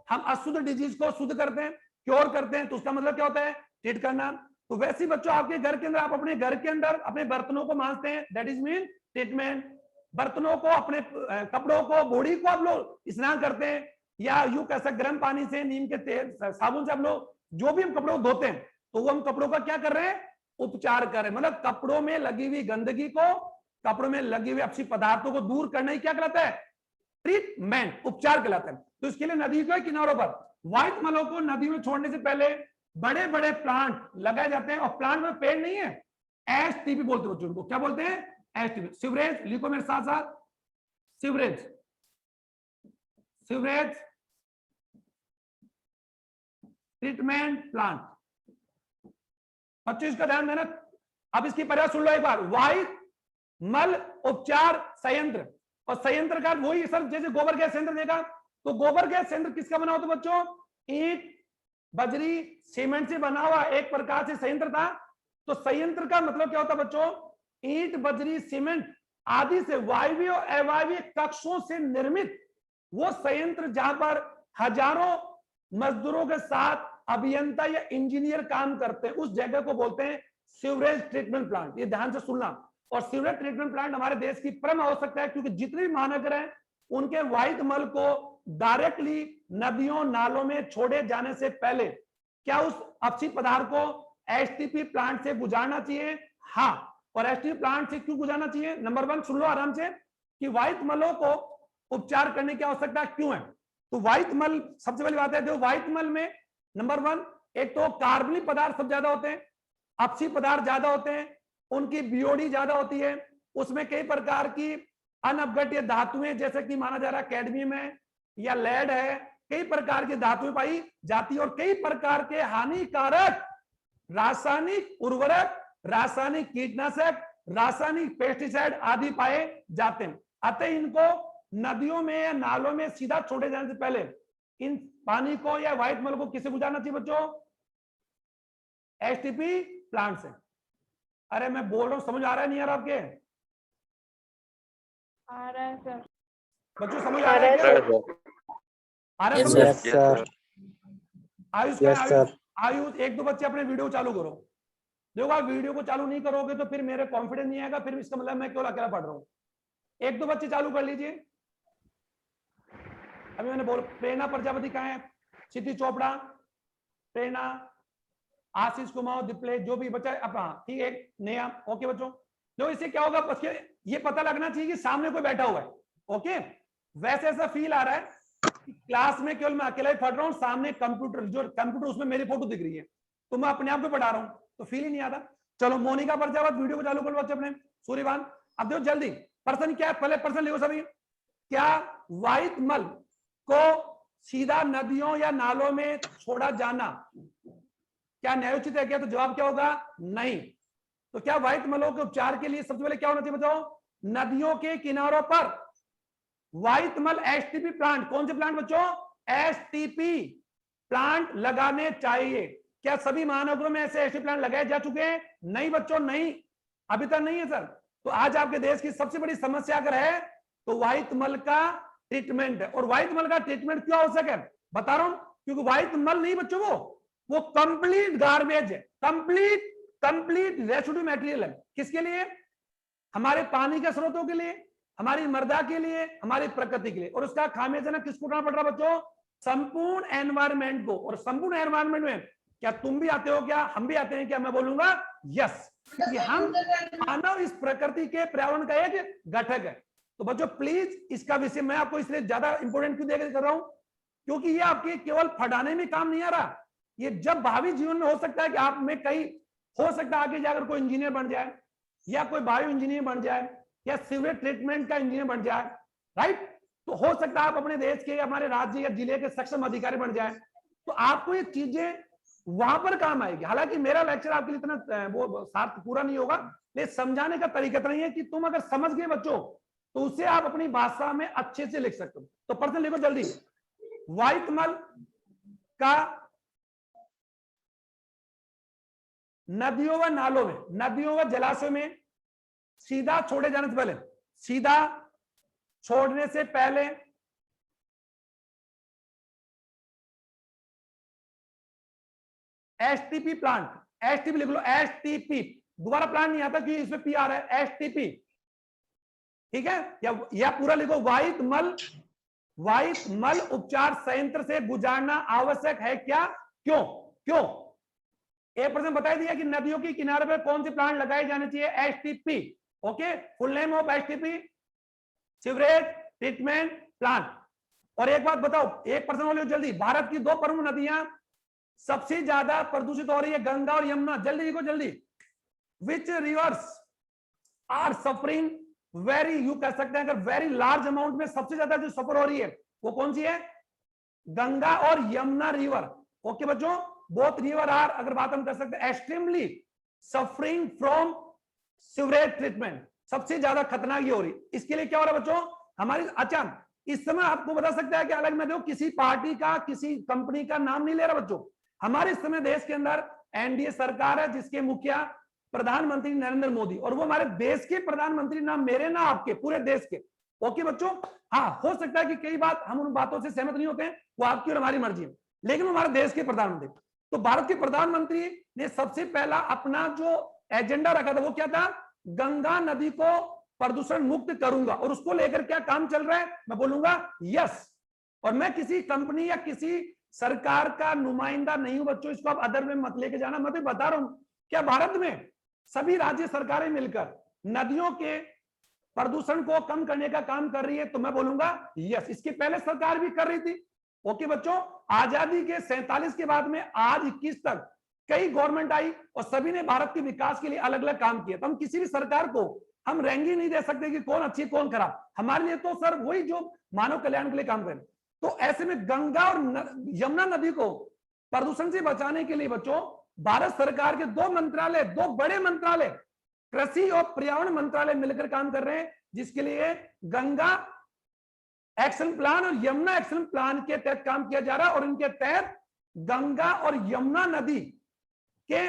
हम अशुद्ध डिजीज को शुद्ध करते हैं, क्योर करते हैं। तो उसका मतलब क्या होता है? ट्रीट करना। तो वैसे ही बच्चों आपके घर के अंदर, आप अपने घर के अंदर अपने बर्तनों को मांजते हैं, दैट इज मीन ट्रीटमेंट। बर्तनों को, अपने कपड़ों को, बॉडी को आप लोग स्नान करते हैं, या यूं कैसा गर्म पानी से, नीम के तेल, साबुन से आप लोग जो भी हम कपड़ों को धोते हैं, तो वो हम कपड़ों का क्या कर रहे हैं? उपचार कर रहे हैं। मतलब कपड़ों में लगी हुई गंदगी को, कपड़ों में लगी हुई अपशिष्ट पदार्थों को दूर करना ही क्या कहलाता है? ट्रीटमेंट, उपचार कहलाता है। तो इसके लिए नदी के किनारों पर व्हाइट मलों को नदी में छोड़ने से पहले बड़े बड़े प्लांट लगाए जाते हैं। और प्लांट में पेड़ नहीं है, एसटीपी बोलते हैं बच्चों को। क्या बोलते हैं? एसटीपी। सीवरेज, लिखो मेरे साथ साथ, सीवरेज ट्रीटमेंट प्लांट। बच्चों इसका ध्यान देना। अब इसकी पर्याय सुन लो एक बार, व्हाइट मल उपचार संयंत्र। और संयंत्र का वही सर, जैसे गोबर गैस संयंत्र देखा, तो गोबर गैस संयंत्र किसका बना होता बच्चों? ईंट, बजरी, सीमेंट से बना हुआ एक प्रकार से संयंत्र था। तो संयंत्र का मतलब क्या होता बच्चों ईंट, बजरी, सीमेंट आदि से वायवीय और अवायवीय कक्षों से निर्मित वो संयंत्र जहां पर हजारों मजदूरों के साथ अभियंता या इंजीनियर काम करते हैं, उस जगह को बोलते हैं सीवरेज ट्रीटमेंट प्लांट। ये ध्यान से सुनना। और सीवरेज ट्रीटमेंट प्लांट हमारे देश की परम आवश्यकता है, क्योंकि जितने भी महानगर हैं उनके वाहित मल को डायरेक्टली नदियों नालों में छोड़े जाने से पहले क्या उस अपशिष्ट पदार्थ को एसटीपी प्लांट से गुजारना चाहिए? हाँ। और एसटीपी प्लांट से क्यों गुजारना चाहिए? नंबर 1 सुन लो आराम से कि वाहित मलों को उपचार करने की आवश्यकता क्यों है। तो वाहित मल, सबसे पहली बात है, देखो वाहित मल में नंबर 1 एक तो कार्बनिक पदार्थ सब ज्यादा होते हैं, अपशिष्ट पदार्थ ज्यादा होते हैं, उनकी बीओडी ज्यादा होती है, उसमें कई प्रकार की अनअपघट्य धातुएं जैसे कि माना जा रहा है कैडमियम है या लेड है, कई प्रकार की धातुएं पाई जाती है और कई प्रकार के हानिकारक रासायनिक उर्वरक, रासायनिक कीटनाशक, रासायनिक पेस्टिसाइड आदि पाए जाते हैं। अतः इनको नदियों में या नालों में सीधा छोड़े जाने से पहले इन पानी को या व्हाइट मल को किसे गुजारना चाहिए बच्चों? एसटीपी प्लांट से। अरे मैं बोल रहा हूं, समझ आ रहा है नहीं आ रहा आपके? आ रहा है सर। बच्चों समझ आ रहा है क्या? आ रहा है समझ? Yes sir. आयुष, आयुष 1-2 बच्चे अपने वीडियो चालू करो। देखो आप वीडियो को चालू नहीं करोगे तो फिर मेरे कॉन्फिडेंस नहीं आएगा, फिर इसका मतलब मैं केवल अकेला पढ़ रहा हूँ। 1-2 बच्चे चालू कर लीजिए। अभी मैंने बोल, प्रेरणा प्रजापति कहाँ है? क्षिति चोपड़ा, प्रेरणा, आशीष कुमार, दिप्ले, जो भी बच्चा अपना ठीक है, नया। ओके बच्चों, जो इससे क्या होगा, बस ये पता लगना चाहिए कि सामने कोई बैठा हुआ है। ओके, वैसे ऐसा फील आ रहा है कि क्लास में केवल मैं अकेला ही पढ़ रहा हूँ, सामने कंप्यूटर, जो कंप्यूटर उसमें मेरी फोटो दिख रही है, तो मैं अपने आप को पढ़ा रहा हूँ, तो फील ही नहीं आता। चलो मोनिका प्रजापति वीडियो को चालू करो बच्चे अपने। सूर्यवान, अब देखो जल्दी, पर्सन क्या है, पहले पर्सन लिखो सभी। क्या व्हाइट मल को सीधा नदियों या नालों में छोड़ा जाना क्या न्यायोचित है क्या? तो जवाब क्या होगा? नहीं। तो क्या व्हाइट मलों के उपचार के लिए सबसे पहले क्या होना चाहिए बताओ? नदियों के किनारों पर व्हाइट मल एसटीपी प्लांट, कौन से प्लांट बच्चों? एसटीपी प्लांट लगाने चाहिए। क्या सभी महानगरों में ऐसे एसटीपी प्लांट लगाए जा चुके हैं? नहीं बच्चों, नहीं, अभी तक नहीं है सर। तो आज आपके देश की सबसे बड़ी समस्या अगर है तो व्हाइट मल का ट्रीटमेंट है। और व्हाइट मल का ट्रीटमेंट क्यों आवश्यक है बता रहा हूं, क्योंकि व्हाइट मल नहीं बच्चों, वो कंप्लीट गार्बेज है, कंप्लीट रेसिड्यू मटेरियल है। किसके लिए? हमारे पानी के स्रोतों के लिए, हमारी मृदा के लिए, हमारी प्रकृति के लिए। और उसका खामियाजा किसको उठाना पड़ रहा बच्चों? संपूर्ण एनवायरमेंट को। और संपूर्ण एनवायरमेंट में क्या तुम भी आते हो? क्या हम भी आते हैं? क्या मैं बोलूंगा यस, कि हम मानव इस प्रकृति के पर्यावरण का एक घटक है। तो बच्चों प्लीज इसका विषय मैं आपको इसलिए ज्यादा इंपोर्टेंट क्यों देकर कर रहा हूं, क्योंकि ये आपके केवल पढ़ाने में काम नहीं आ रहा, ये जब भावी जीवन में हो सकता है कि आप में कई हो सकता है आगे जाकर कोई इंजीनियर बन जाए, या कोई बायो इंजीनियर बन जाए, या सीवरेज ट्रीटमेंट का इंजीनियर बन जाए, राइट? तो हो सकता है आप अपने देश के, हमारे राज्य या जिले के सक्षम अधिकारी बन जाए, तो आपको ये चीजें वहां पर काम आएगी। हालांकि मेरा लेक्चर आपके लिए इतना वो सार्थ पूरा नहीं होगा, लेकिन समझाने का तरीका नहीं है कि तुम अगर समझ गए बच्चों तो उसे आप अपनी भाषा में अच्छे से लिख सकते हो। तो पर्सन लिखो जल्दी। व्हाइट मल का नदियों व नालों में, नदियों व जलाशयों में सीधा छोड़े जाने से पहले, सीधा छोड़ने से पहले एसटीपी प्लांट, एसटीपी लिख लो, एसटीपी, दोबारा प्लांट नहीं आता कि इसमें पी आ रहा है, एसटीपी, ठीक है? या पूरा लिखो, व्हाइट मल उपचार संयंत्र से गुजारना आवश्यक है क्या? क्यों? क्यों? एक पर्सन बता दिया कि नदियों के किनारे पर कौन से प्लांट लगाए जाने चाहिए? STP. Okay, full name of STP, sewerage treatment plant. और एक बात बताओ, एक पर्सन बोलो जल्दी, भारत की 2 प्रमुख नदियां सबसे ज्यादा प्रदूषित हो रही है, गंगा और यमुना। जल्दी लिखो जल्दी। Which rivers are suffering very, यू कह सकते हैं अगर वेरी लार्ज अमाउंट में सबसे ज्यादा जो सफर हो रही है वो कौन सी है? गंगा और यमुना रिवर। ओके बच्चों, बोथ रिवर आर, अगर बात हम कर सकते हैं, extremely suffering from sewerage treatment, सबसे ज्यादा खतरनाक ये हो रही। इसके लिए क्या हो रहा है बच्चों? हमारी अचानक इस समय आपको बता सकता है कि अलग में देखो, किसी पार्टी का, किसी कंपनी का नाम नहीं ले रहा बच्चों, हमारे इस समय देश के अंदर एनडीए सरकार है जिसके मुखिया प्रधानमंत्री नरेंद्र मोदी, और वो हमारे देश के प्रधानमंत्री, ना मेरे ना आपके, पूरे देश के। ओके बच्चों, हाँ हो सकता है कि कई बात हम उन बातों से सहमत नहीं होते हैं, वो आपकी और हमारी मर्जी है, लेकिन वो हमारे देश के प्रधानमंत्री। तो भारत के प्रधानमंत्री ने सबसे पहला अपना जो एजेंडा रखा था वो क्या था, गंगा नदी को प्रदूषण मुक्त करूंगा, और उसको लेकर क्या काम चल रहा है, मैं बोलूंगा यस। और मैं किसी कंपनी या किसी सरकार का नुमाइंदा नहीं हूं बच्चों, इसको आप अदर में मत लेके जाना, मैं तो बता रहा हूं क्या भारत में सभी राज्य सरकारें मिलकर नदियों के प्रदूषण को कम करने का काम कर रही है, तो मैं बोलूंगा यस। इसके पहले सरकार भी कर रही थी। ओके बच्चों, आजादी के 47 के बाद में आज 21 तक कई गवर्नमेंट आई और सभी ने भारत के विकास के लिए अलग अलग काम किया। तो हम किसी भी सरकार को हम रैंक ही नहीं दे सकते कि कौन अच्छी कौन खराब, हमारे लिए तो सर वही जो मानव कल्याण के लिए काम करें। तो ऐसे में गंगा और यमुना नदी को प्रदूषण से बचाने के लिए बच्चों भारत सरकार के दो मंत्रालय, दो बड़े मंत्रालय, कृषि और पर्यावरण मंत्रालय मिलकर काम कर रहे हैं, जिसके लिए गंगा एक्शन प्लान और यमुना एक्शन प्लान के तहत काम किया जा रहा है। और इनके तहत गंगा और यमुना नदी के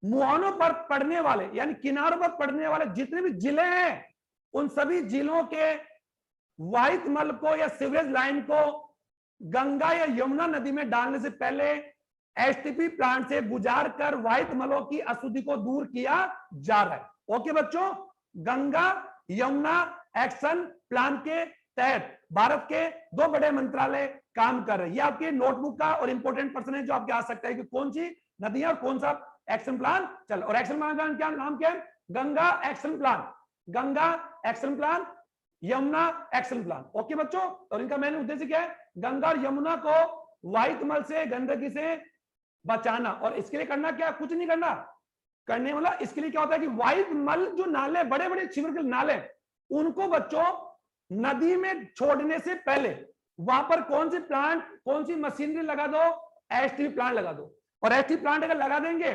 मुहानों पर पड़ने वाले, यानी किनारों पर पड़ने वाले जितने भी जिले हैं, उन सभी जिलों के वाहित मल को या सीवरेज लाइन को गंगा या यमुना नदी में डालने से पहले एसटीपी प्लांट से गुजार कर वाहित मलों की अशुद्धि को दूर किया जा रहा है। ओके बच्चों, गंगा यमुना एक्शन प्लान के तहत भारत के दो बड़े मंत्रालय काम कर रहे हैं। ये आपके नोटबुक का और इंपॉर्टेंट पर्सन है जो आपके आ सकता है कि कौन सी नदियां और कौन सा एक्शन प्लान चल। और एक्शन प्लान का क्या नाम क्या है, Ganga action plan, Ganga action plan, Yamuna action plan. Okay बच्चों, और इनका मेन उद्देश्य क्या है, गंगा और यमुना को वाहित मल से, गंदगी से बचाना। और इसके लिए करना क्या, कुछ नहीं करना, करने वाला इसके लिए क्या होता है कि वाहित मल जो नाले, बड़े बड़े सीवर के नाले, उनको बच्चों नदी में छोड़ने से पहले वहां पर कौन सी प्लांट, कौन सी मशीनरी लगा दो, एसटीपी प्लांट लगा दो। और एसटीपी प्लांट अगर लगा देंगे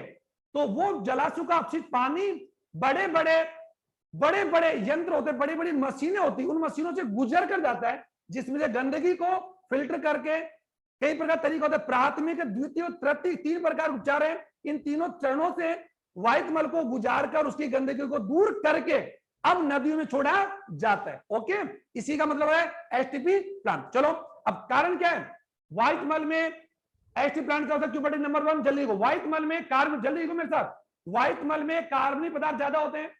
तो वो जलाशयों का अपशिष्ट पानी, बड़े बड़े यंत्र होते, बड़ी बड़ी मशीनें होती, उन मशीनों से गुजर कर जाता है, जिसमें से गंदगी को फिल्टर करके कई प्रकार तरीका होता है, प्राथमिक, द्वितीय और तृतीय, 3 प्रकार उपचार है। इन तीनों चरणों से वाहित मल को गुजार कर उसकी गंदगी को दूर करके अब नदियों में छोड़ा जाता है। ओके, इसी का मतलब है एसटीपी प्लांट। चलो अब कारण क्या है, वाहित मल में एसटीपी प्लांट क्या होता है, क्यों बड़े नंबर 1 जल्दी को, वाहित मल में कार्बन, जल्दी को मेरे साथ, वाहित मल में कार्बनिक पदार्थ ज्यादा होते हैं,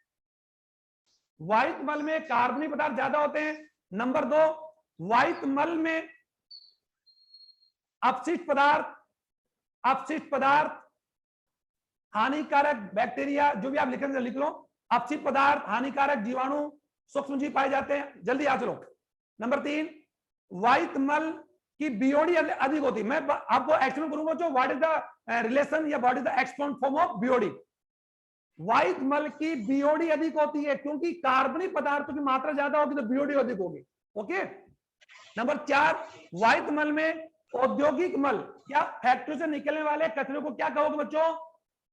वाहित मल में कार्बनिक पदार्थ ज्यादा होते हैं। नंबर 2, वाहित मल में अपशिष्ट पदार्थ, हानिकारक बैक्टीरिया, जो भी आप लिखेंगे लिख लो, अपशिष्ट पदार्थ, हानिकारक जीवाणु, सूक्ष्मजीव पाए जाते हैं। जल्दी आ चलो। नंबर 3, वाहित मल की बीओडी अधिक होती है। मैं आपको एक्सप्लेन करूंगा जो व्हाट इज द रिलेशन या what is the exponent form of BOD. वाहित मल की बीओडी अधिक होती है क्योंकि कार्बनिक पदार्थों की मात्रा ज्यादा होगी तो बीओडी अधिक होगी। ओके। नंबर 4, वाहित मल में औद्योगिक मल, क्या फैक्ट्री से निकलने वाले कचरे को क्या कहोगे बच्चों,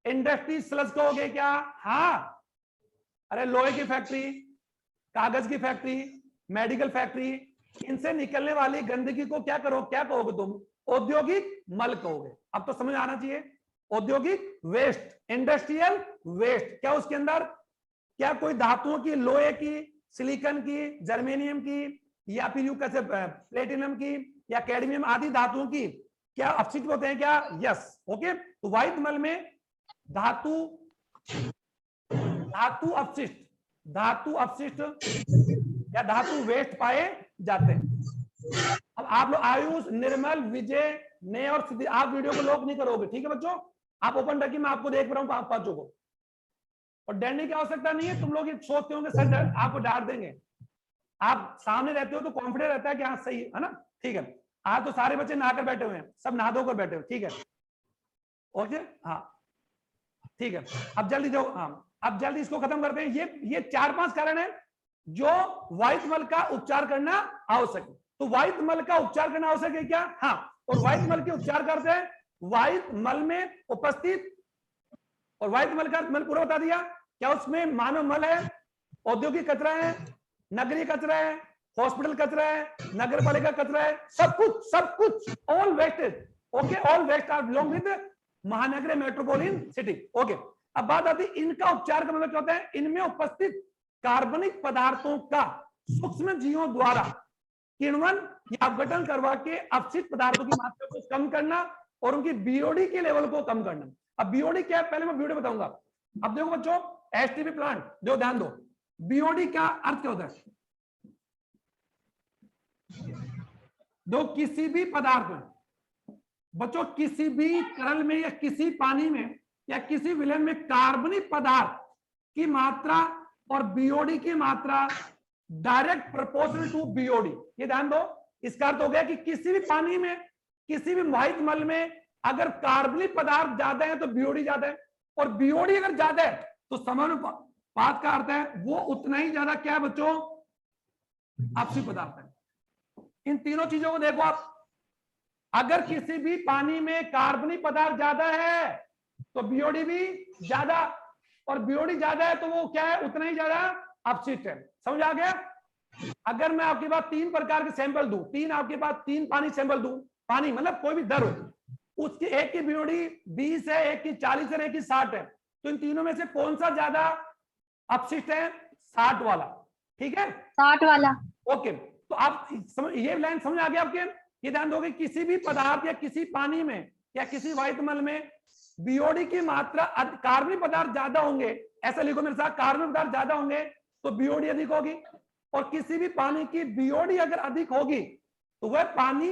इंडस्ट्री स्लज कहोगे क्या? हाँ, अरे लोहे की फैक्ट्री, कागज की फैक्ट्री, मेडिकल फैक्ट्री, इनसे निकलने वाली गंदगी को क्या कहोगे तुम? औद्योगिक मल कहोगे। अब तो समझ आना चाहिए। औद्योगिक वेस्ट, इंडस्ट्रियल वेस्ट, क्या उसके अंदर क्या कोई धातुओं की, लोहे की, सिलिकॉन की, जर्मेनियम की, या फिर यूं कैसे प्लेटिनम की या कैडमियम आदि धातुओं की क्या अपशिष्ट होते हैं क्या? यस। ओके। तो वाहित मल में धातु अपशिष्ट या धातु वेस्ट पाए जाते हैं। अब आप लोग आयुष, निर्मल, विजय, ने और सिद्धि, आप वीडियो को लॉक नहीं करोगे, ठीक है बच्चों? आप ओपन रखिए, मैं आपको देख रहा हूं पांचों को। और डरने की आवश्यकता नहीं है। तुम लोग ये सोचते होंगे सर आपको डांट देंगे, आप सामने रहते हो तो कॉन्फिडेंस रहता है कि हाँ सही है ना, ठीक है। आज तो सारे बच्चे नहाकर बैठे हुए हैं, सब नहा धोकर बैठे हुए, ठीक है। ओके, हाँ ठीक है। अब जल्दी जाओ, हाँ अब जल्दी इसको खत्म करते हैं। ये 4-5 कारण है जो वाहित मल का उपचार करना आवश्यक है। तो वाहित मल का उपचार करना आवश्यक है क्या? हाँ। और वाहित मल के उपचार करते हैं वाहित मल में उपस्थित, और वाहित मल का मैंने पूरा बता दिया, क्या उसमें मानव मल है, औद्योगिक कचरा है, नगरीय कचरा है, हॉस्पिटल कचरा है, नगर पालिका कचरा है, सब कुछ all wastage. Okay, all waste are belong with महानगर मेट्रोपोलिटन सिटी। ओके, अब बात आती है इनका उपचार का मतलब क्या होता है, इनमें उपस्थित कार्बनिक पदार्थों का सूक्ष्म जीवों द्वारा किण्वन या अपघटन करवा के अपशिष्ट पदार्थों की मात्रा को कम करना और उनकी बीओडी के लेवल को कम करना। अब बीओडी क्या है, पहले मैं बीओडी बताऊंगा। अब देखो बच्चों, एसटीपी प्लांट, जो ध्यान दो, बीओडी का अर्थ क्या होता है, जो किसी भी पदार्थ में बच्चों, किसी भी तरल में या किसी पानी में या किसी विलयन में कार्बनिक पदार्थ की मात्रा और बीओडी की मात्रा डायरेक्ट प्रोपोर्शनल टू बीओडी। ये ध्यान दो, इसका अर्थ हो गया कि किसी भी पानी में, किसी भी वाहित मल में अगर कार्बनिक पदार्थ ज्यादा है तो बीओडी ज्यादा है, और बीओडी अगर ज्यादा है तो समानुपात का अर्थ है वो उतना ही ज्यादा क्या है बच्चों, अपशिष्ट पदार्थ है। इन तीनों चीजों को देखो आप, अगर किसी भी पानी में कार्बनिक पदार्थ ज्यादा है तो बीओडी भी ज्यादा, और बीओडी ज्यादा है तो वो क्या है, उतना ही ज्यादा अपशिष्ट है। समझ आ गया? अगर मैं आपके पास 3 प्रकार के सैंपल दूं, आपके पास 3 पानी सैंपल दूं, पानी मतलब कोई भी दर हो, उसकी एक की बीओडी 20 है, एक की 40 है, एक की 60 है, तो इन तीनों में से कौन सा ज्यादा अपशिष्ट है? 60 वाला। ठीक है, 60 वाला। ओके, तो आप ये लाइन समझ आ गया आपके? ये ध्यान दोगे, किसी भी पदार्थ या किसी पानी में या किसी वाहित मल में बीओडी की मात्रा, कार्बनिक पदार्थ ज्यादा होंगे, ऐसा लिखो मेरे साथ, कार्बनिक पदार्थ ज्यादा होंगे तो बीओडी अधिक होगी, और किसी भी पानी की बीओडी अगर अधिक होगी तो वह पानी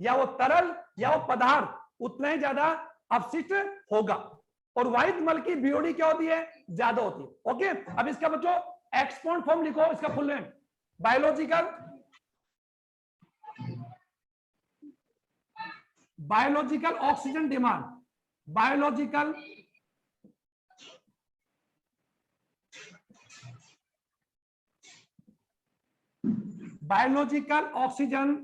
या वो तरल या वो पदार्थ उतना ही ज्यादा अपशिष्ट होगा, और वाहित मल की बीओडी क्या होती है? ज्यादा होती है। ओके, अब इसका बच्चों एक्सपोनेंट फॉर्म लिखो, इसका full name biological oxygen demand, biological oxygen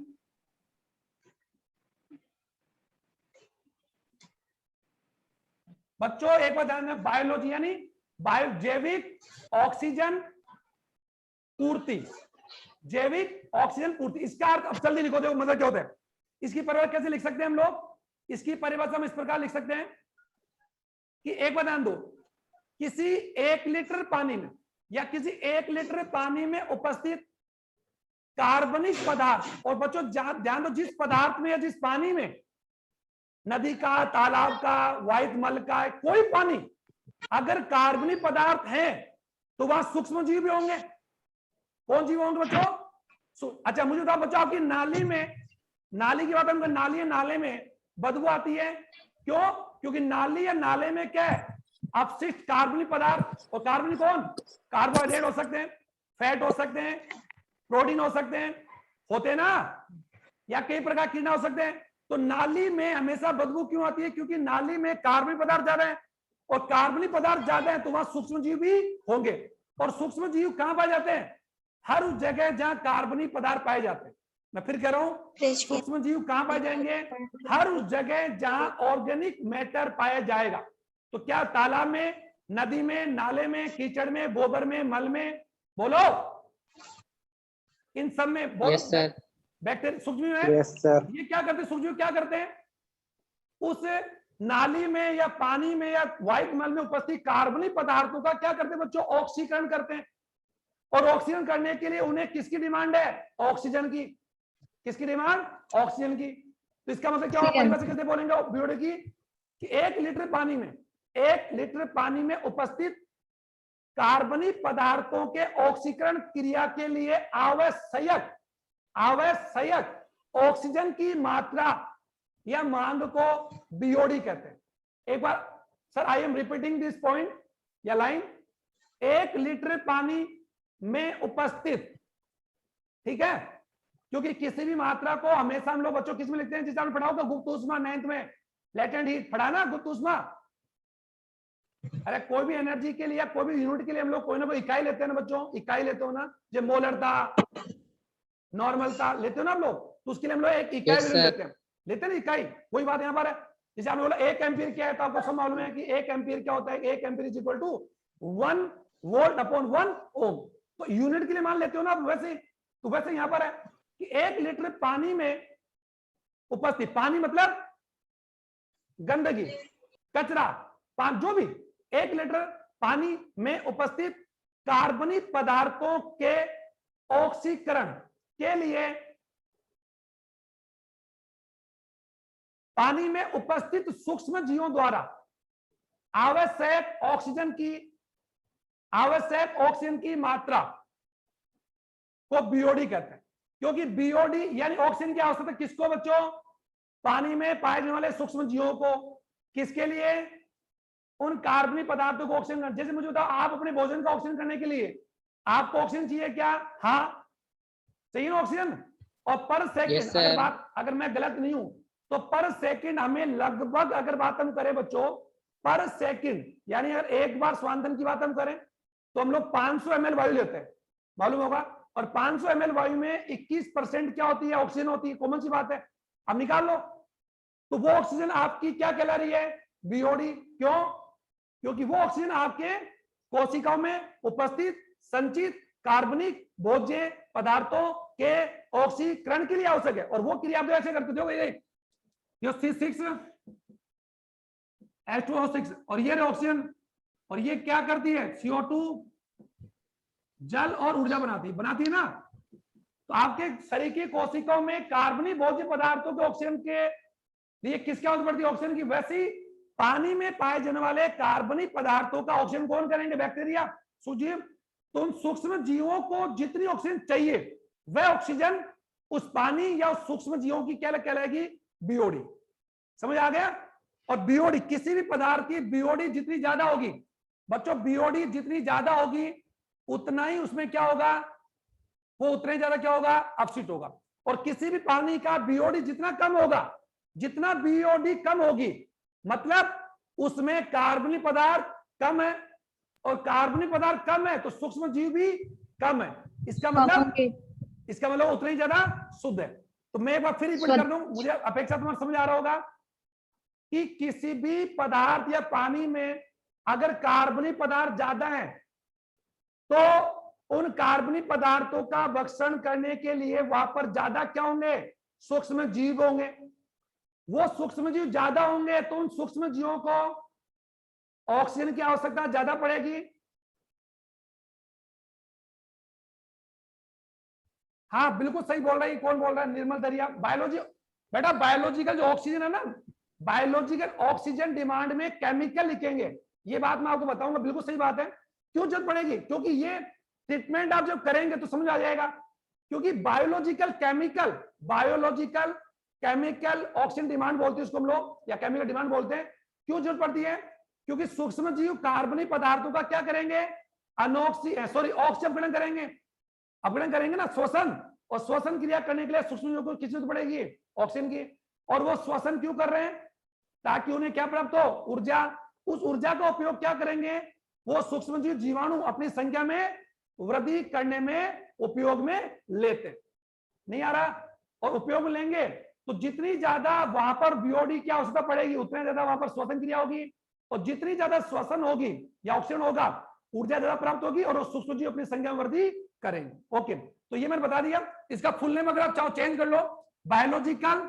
बच्चों एक बार ध्यान में, बायोलॉजी यानी जैविक ऑक्सीजन पूर्ति, जैविक ऑक्सीजन पूर्ति, इसका अर्थ अब जल्दी लिखो, देखो मतलब क्या होता है। इसकी परिभाषा कैसे लिख सकते हैं हम लोग? इसकी परिभाषा हम इस प्रकार लिख सकते हैं कि एक बार ध्यान दो, किसी 1 लीटर पानी में या किसी 1 लीटर पानी में उपस्थित कार्बनिक पदार्थ, और बच्चों ध्यान दो, जिस पदार्थ में या जिस पानी में, नदी का, तालाब का, वाहित मल का, कोई पानी अगर कार्बनिक पदार्थ है तो वहां सूक्ष्म जीव भी होंगे। कौन जीव होंगे बच्चों? अच्छा मुझे बताओ बच्चों, आपकी नाली में, नाली की बात हम नाली है, नाले में बदबू आती है, क्यों? क्योंकि नाली या नाले में क्या है? अपशिष्ट कार्बनिक पदार्थ, और कार्बनिक कौन? कार्बोहाइड्रेट हो सकते हैं, फैट हो सकते हैं, प्रोटीन हो सकते हैं, होते ना, या कई प्रकार कीड़ा हो सकते हैं। तो नाली में हमेशा बदबू क्यों आती है? क्योंकि नाली में कार्बनिक पदार्थ ज्यादा है, और कार्बनिक पदार्थ ज्यादा है तो वहां सूक्ष्म जीव भी होंगे, और सूक्ष्म जीव कहां पाए जाते हैं? हर उस जगह जहां कार्बनिक पदार्थ पाए जाते हैं। मैं फिर कह रहा हूं, सूक्ष्म जीव कहां पाए जाएंगे? हर उस जगह जहां ऑर्गेनिक मैटर पाया जाएगा। तो क्या तालाब में, नदी में, नाले में, कीचड़ में, गोबर में, मल में, बोलो, इन सब में यस सर, बैक्टीरिया सूक्ष्म है। यस सर, ये क्या करते हैं? सूक्ष्म क्या करते हैं? उस नाली में या पानी में या वाहित मल में उपस्थित कार्बनिक पदार्थों का क्या करते हैं बच्चों? ऑक्सीकरण करते हैं, और ऑक्सीजन करने के लिए उन्हें किसकी डिमांड है? ऑक्सीजन की। किसकी डिमांड? ऑक्सीजन की। तो इसका मतलब क्या होगा? परिभाषा कैसे बोलेंगे बीओडी की? कि 1 लीटर पानी में, 1 लीटर पानी में उपस्थित कार्बनिक पदार्थों के ऑक्सीकरण क्रिया के लिए आवश्यक ऑक्सीजन की मात्रा या मांग को बीओडी कहते हैं। एक बार sir, I am repeating this point या लाइन, 1 लीटर पानी में उपस्थित, ठीक है, क्योंकि किसी भी मात्रा को हमेशा हम लोग बच्चों किस में लिखते हैं? जिसे आपने पढ़ा होगा गुप्त ऊष्मा, 9th में लेटेंट हीट पढ़ा ना, गुप्त ऊष्मा। अरे कोई भी एनर्जी के लिए या कोई भी यूनिट के लिए हम लोग कोई ना कोई इकाई लेते हैं ना बच्चों, इकाई लेते हो ना, जो मोलर था, नॉर्मल था, लेते हो ना आप लोग, तो उसके लिए हम लोग एक इकाई लेते हैं ना, इकाई। वही बात यहाँ पर है, जैसे आपने बोला 1 एम्पीयर क्या है, तो आपको सब मालूम है कि 1 एम्पीयर क्या होता है? 1 ampere is equal to 1 volt upon 1 ohm. तो यूनिट के लिए मान लेते हो ना वैसे। तो वैसे यहाँ पर है कि 1 लीटर पानी में उपस्थित, पानी मतलब गंदगी, कचरा, जो भी, 1 लीटर पानी में उपस्थित कार्बनिक पदार्थों के ऑक्सीकरण के लिए पानी में उपस्थित सूक्ष्म जीवों द्वारा आवश्यक ऑक्सीजन की मात्रा को बीओडी कहते हैं। क्योंकि बीओडी यानी ऑक्सीजन की आवश्यकता किसको बच्चों? पानी में पाए जाने वाले सूक्ष्म जीवों को। किसके लिए? उन कार्बनिक पदार्थों को ऑक्सीजन। जैसे मुझे बताओ, आप अपने भोजन का ऑक्सीजन करने के लिए आपको ऑक्सीजन चाहिए क्या? हाँ चाहिए ना ऑक्सीजन। और पर सेकंड अगर मैं गलत नहीं हूं तो पर सेकंड हमें लगभग, अगर बात हम करें बच्चों पर सेकंड, यानी अगर एक बार स्वांतन की बात हम करें तो हम लोग 500 ml वायु लेते हैं, मालूम होगा। और 500 ml वायु में 21% क्या होती है? ऑक्सीजन होती है। कॉमन सी बात है, अब निकाल लो। तो वो ऑक्सीजन आपकी क्या कहला रही है? बीओडी। क्यों? क्योंकि वो ऑक्सीजन आपके कोशिकाओं में उपस्थित संचित कार्बनिक भोज्य पदार्थों के ऑक्सीकरण के लिए आवश्यक है। और वो क्रिया आप ऐसे करते हो, ये C6H2O6 और ये ऑक्सीजन, और ये क्या करती है? CO2 जल और ऊर्जा बनाती है ना। तो आपके शरीर की कोशिकाओं में कार्बनिक भोज्य पदार्थों के ऑक्सीजन के लिए किसकी आवश्यकता पड़ती है? ऑक्सीजन की। वैसी पानी में पाए जाने वाले कार्बनिक पदार्थों का ऑक्सीजन कौन करेंगे? बैक्टीरिया, सूजीव। तो उन सूक्ष्म जीवों को जितनी ऑक्सीजन चाहिए वह ऑक्सीजन उस पानी या उस सूक्ष्म जीवों की क्या कहलाएगी? बीओडी। समझ आ गया? और बीओडी, किसी भी पदार्थ की बीओडी जितनी ज्यादा होगी बच्चों, बीओडी जितनी ज्यादा होगी उतना ही उसमें क्या होगा? वो उतना ही ज्यादा क्या होगा? अपशिष्ट होगा। और किसी भी पानी का बीओडी जितना कम होगा, जितना बीओडी कम होगी मतलब उसमें कार्बनिक पदार्थ कम है, और कार्बनिक पदार्थ कम है तो सूक्ष्म जीव भी कम है। इसका मतलब उतना ही ज्यादा शुद्ध है। तो मैं एक बार फिर रिपीट कर दूं, मुझे अपेक्षा तुम्हारा समझ आ रहा होगा कि किसी भी पदार्थ या पानी में अगर कार्बनिक पदार्थ ज्यादा है तो उन कार्बनिक पदार्थों का भक्षण करने के लिए वहां पर ज्यादा क्या होंगे? सूक्ष्म जीव होंगे। वो सूक्ष्म जीव ज्यादा होंगे तो उन सूक्ष्म जीवों को ऑक्सीजन की आवश्यकता ज्यादा पड़ेगी। हाँ बिल्कुल सही बोल रहा है। कौन बोल रहा है? निर्मल दरिया। बायोलॉजी बेटा, बायोलॉजिकल जो ऑक्सीजन है ना, बायोलॉजिकल ऑक्सीजन डिमांड में केमिकल लिखेंगे। ये बात मैं आपको बताऊंगा, बिल्कुल सही बात है। क्यों जरूरत पड़ेगी? क्योंकि ये ट्रीटमेंट आप जब करेंगे तो समझ आ जाएगा। क्योंकि बायोलॉजिकल केमिकल ऑक्सीजन डिमांड बोलते हैं उसको हम लोग, या केमिकल डिमांड बोलते हैं। क्यों जरूरत पड़ती है? क्योंकि सूक्ष्म जीव कार्बनिक पदार्थों का क्या करेंगे? ऑक्सीजन करेंगे, अपग्रहण करेंगे ना, श्वसन। और श्वसन क्रिया करने के लिए सूक्ष्म जीवों को किसकी जरूरत पड़ेगी? ऑक्सीजन की। और वो श्वसन क्यों कर रहे हैं? ताकि उन्हें क्या प्राप्त हो? ऊर्जा। उस ऊर्जा का उपयोग क्या करेंगे? वो सूक्ष्म जीव जीवाणु अपनी संख्या में वृद्धि करने में उपयोग में लेते। नहीं आ रहा? और उपयोग में लेंगे तो जितनी ज्यादा वहां पर बीओडी की आवश्यकता पड़ेगी उतनी ज्यादा वहां पर श्वसन क्रिया होगी। और जितनी ज्यादा श्वसन होगी या ऑक्सीजन होगा, ऊर्जा ज्यादा प्राप्त होगी और सूक्ष्म जीव अपनी संख्या में वृद्धि करेंगे। ओके, तो ये मैंने बता दिया। इसका फुल नेम अगर आप चाहो चेंज कर लो, biological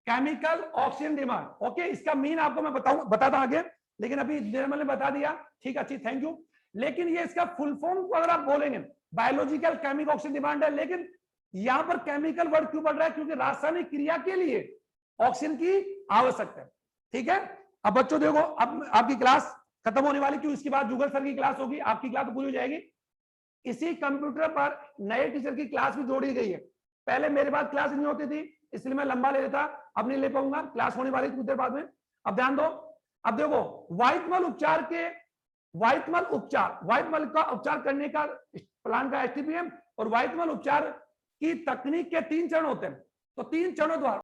chemical oxygen demand. Okay, इसका मीन आपको मैं बताता आगे, लेकिन अभी निर्मल ने बता दिया। ठीक, अच्छी, थैंक यू। लेकिन ये इसका फुल फॉर्म अगर आप बोलेंगे बायोलॉजिकल केमिकल ऑक्सीजन डिमांड है, लेकिन यहां पर केमिकल वर्ड क्यों बढ़ रहा है? क्योंकि रासायनिक क्रिया के लिए ऑक्सीजन की आवश्यकता है। ठीक है, अब बच्चों देखो, अब आपकी क्लास खत्म होने वाली, क्यों? इसके बाद जुगल सर की क्लास होगी, आपकी क्लास तो पूरी हो जाएगी। इसी कंप्यूटर पर नए टीचर की क्लास भी जोड़ी गई है। पहले मेरे पास क्लास नहीं होती थी, इसलिए मैं लंबा ले लेता, अब नहीं ले पाऊंगा। क्लास होने वाली कुछ देर बाद में। अब ध्यान दो, अब देखो व्हाइट मल का उपचार करने का प्लान का एसटीपीएम और व्हाइट मल उपचार की तकनीक के 3 चरण होते हैं। तो 3 चरणों द्वारा